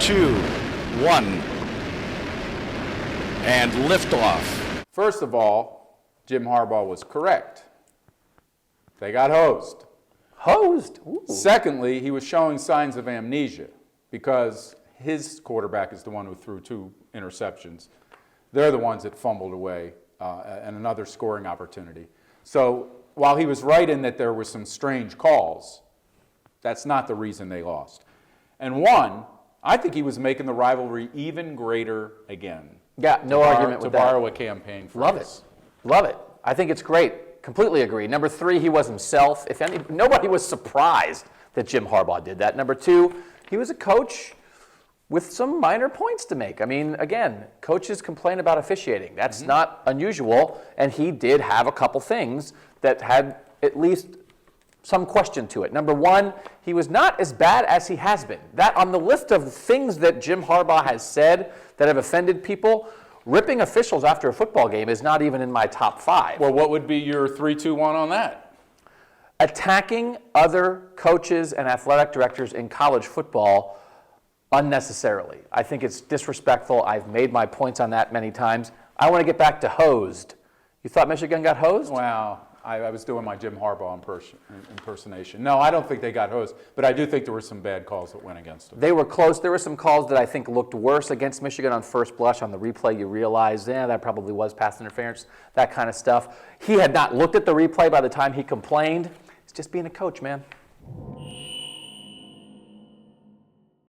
2, 1, and liftoff. First of all, Jim Harbaugh was correct. They got hosed. Hosed? Ooh. Secondly, he was showing signs of amnesia because his quarterback is the one who threw 2 interceptions. They're the ones that fumbled away and another scoring opportunity. So while he was right in that there were some strange calls, that's not the reason they lost. And one, I think he was making the rivalry even greater again. Yeah, no argument with that. To borrow a campaign phrase. Love it. Love it. I think it's great. Completely agree. Number 3, he was himself. Nobody was surprised that Jim Harbaugh did that. Number 2, he was a coach with some minor points to make. I mean, again, coaches complain about officiating. That's not unusual, and he did have a couple things that had at least some question to it. Number 1, he was not as bad as he has been. That on the list of things that Jim Harbaugh has said that have offended people, ripping officials after a football game is not even in my top 5. Well, what would be your 3, 2, 1 on that? Attacking other coaches and athletic directors in college football unnecessarily. I think it's disrespectful. I've made my points on that many times. I want to get back to hosed. You thought Michigan got hosed? Wow. I was doing my Jim Harbaugh impersonation. No, I don't think they got hosed, but I do think there were some bad calls that went against them. They were close. There were some calls that I think looked worse against Michigan on first blush. On the replay, you realize, that probably was pass interference, that kind of stuff. He had not looked at the replay by the time he complained. It's just being a coach, man.